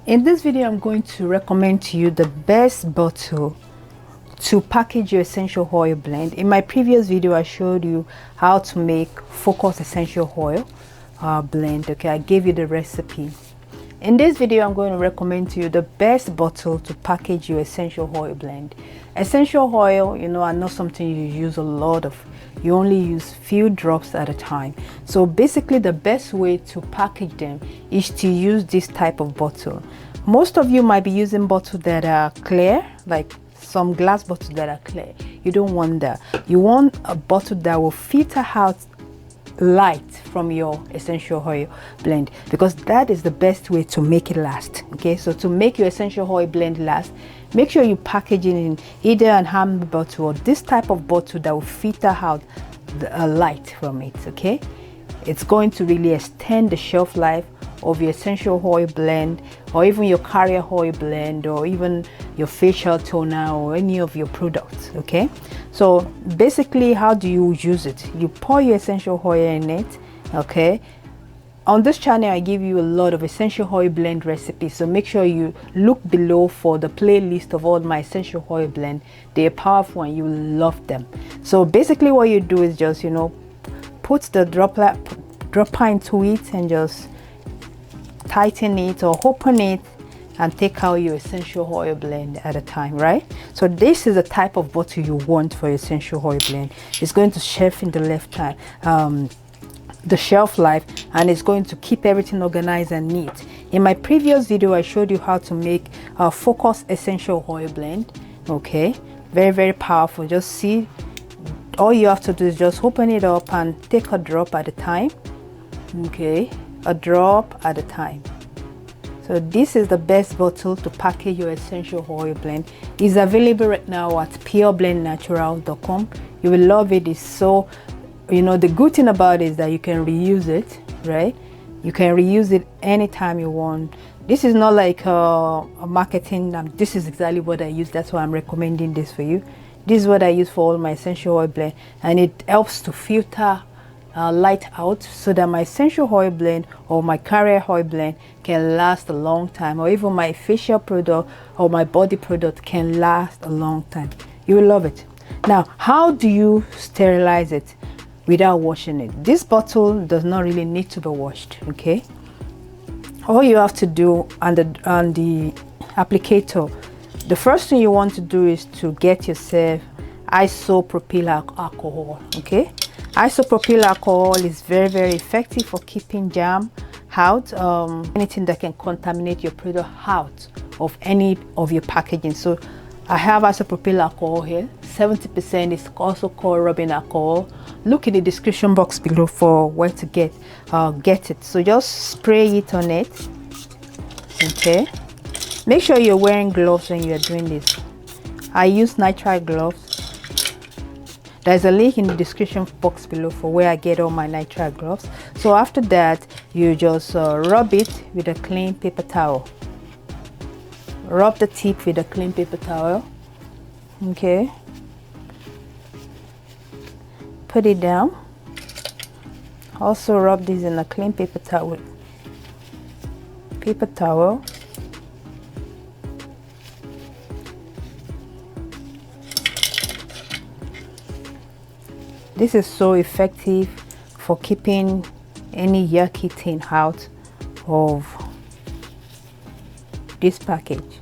In this video, I'm going to recommend to you the best bottle to package your essential oil blend. In my previous video, I showed you how to make focus essential oil blend. Okay, I gave you the recipe. In this video, I'm going to recommend to you the best bottle to package your essential oil blend. Essential oil, you know, are not something you use a lot of. You only use few drops at a time. So basically, the best way to package them is to use this type of bottle. Most of you might be using bottles that are clear, like some glass bottles that are clear. You don't want that. You want a bottle that will filter out light from your essential oil blend, because that is the best way to make it last. Okay, so to make your essential oil blend last, make sure you package it in either an amber bottle or this type of bottle that will filter out the light from it. Okay, it's going to really extend the shelf life of your essential oil blend, or even your carrier oil blend, or even your facial toner, or any of your products. Okay, so basically, how do you use it? You pour your essential oil in it. Okay, on this channel I give you a lot of essential oil blend recipes, so make sure you look below for the playlist of all my essential oil blend. They're powerful and you will love them. So basically what you do is just, you know, put the dropper into it and just tighten it or open it and take out your essential oil blend at a time, right? So this is the type of bottle you want for your essential oil blend. It's going to shelf in the left hand, the shelf life, and it's going to keep everything organized and neat. In my previous video, I showed you how to make a focus essential oil blend. Okay, very powerful. Just see, all you have to do is just open it up and take a drop at a time. Okay, a drop at a time. So this is the best bottle to package your essential oil blend. It's available right now at pureblendnatural.com. You will love it. It's so, you know, the good thing about it is that you can reuse it, right? You can reuse it anytime you want. This is not like a marketing. This is exactly what I use. That's why I'm recommending this for you. This is what I use for all my essential oil blend, and it helps to filter light out so that my essential oil blend or my carrier oil blend can last a long time, or even my facial product or my body product can last a long time. You will love it. Now, how do you sterilize it without washing it? This bottle does not really need to be washed. Okay, all you have to do on the applicator, the first thing you want to do is to get yourself isopropyl alcohol. Okay, isopropyl alcohol is very effective for keeping germ out, anything that can contaminate your product out of any of your packaging. So I have isopropyl alcohol here. 70% is also called rubbing alcohol. Look in the description box below for where to get it. So just spray it on it. Okay, make sure you're wearing gloves when you're doing this. I use nitrile gloves. There's a link in the description box below for where I get all my nitrile gloves. So after that, you just rub it with a clean paper towel. Rub the tip with a clean paper towel. Okay, put it down. Also rub this in a clean paper towel. This is so effective for keeping any yucky thing out of this package.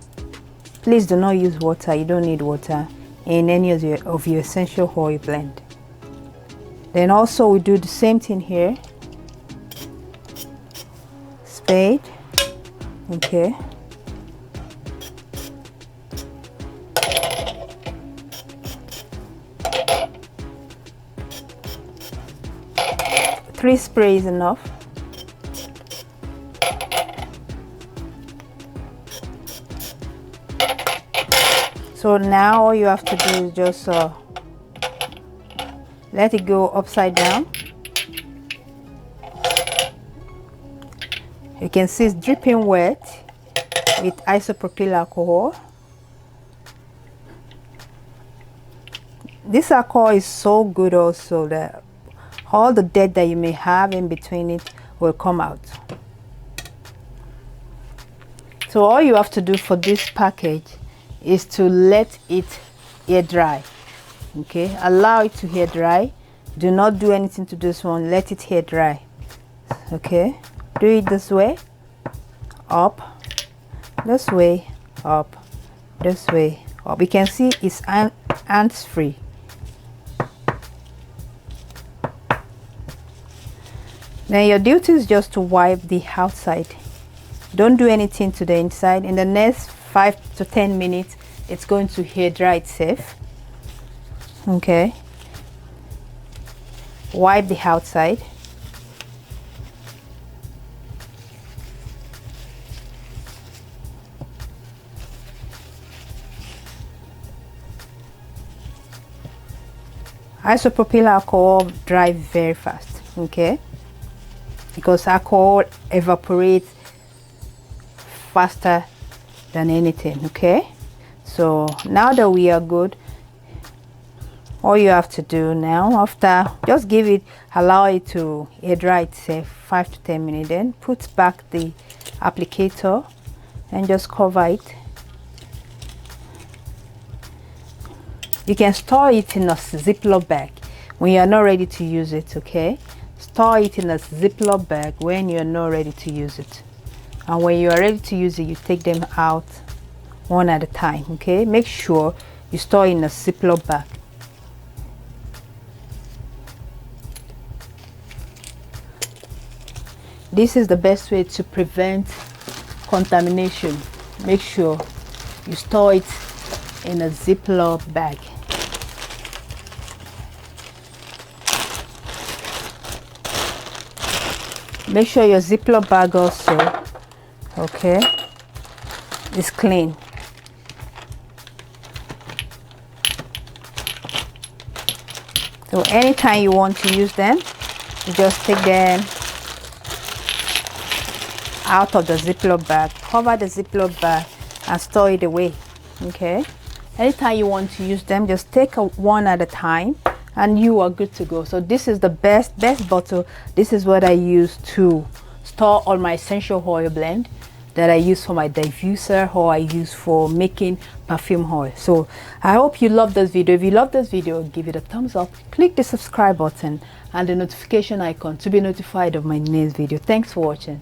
Please do not use water. You don't need water in any of your essential oil blend. Then also we do the same thing here. Spade. Okay. Three sprays enough. So now all you have to do is just let it go upside down. You can see it's dripping wet with isopropyl alcohol. This alcohol is so good also that all the dirt that you may have in between it will come out. So all you have to do for this package is to let it air dry. Okay, allow it to air dry. Do not do anything to this one, let it air dry. Okay, do it this way, up, this way, up, this way, up. You can see it's hands free. Then your duty is just to wipe the outside. Don't do anything to the inside. In the next 5 to 10 minutes, it's going to air dry itself. Okay, wipe the outside. Isopropyl alcohol dry very fast, okay, because alcohol evaporates faster than anything. Okay, so now that we are good, all you have to do now, after, just give it, allow it to air dry itself 5 to 10 minutes, then put back the applicator and just cover it. You can store it in a Ziploc bag when you're not ready to use it. Okay, store it in a Ziploc bag when you're not ready to use it, and when you are ready to use it, you take them out one at a time. Okay, make sure you store in a Ziploc bag. This is the best way to prevent contamination. Make sure you store it in a Ziploc bag. Make sure your Ziploc bag also, okay, is clean. So anytime you want to use them, you just take them out of the Ziploc bag, cover the Ziploc bag and store it away. Okay, anytime you want to use them, just take one at a time and you are good to go. So this is the best bottle. This is what I use to store all my essential oil blend that I use for my diffuser, or I use for making perfume oil. So I hope you love this video. If you love this video, give it a thumbs up, click the subscribe button and the notification icon to be notified of my next video. Thanks for watching.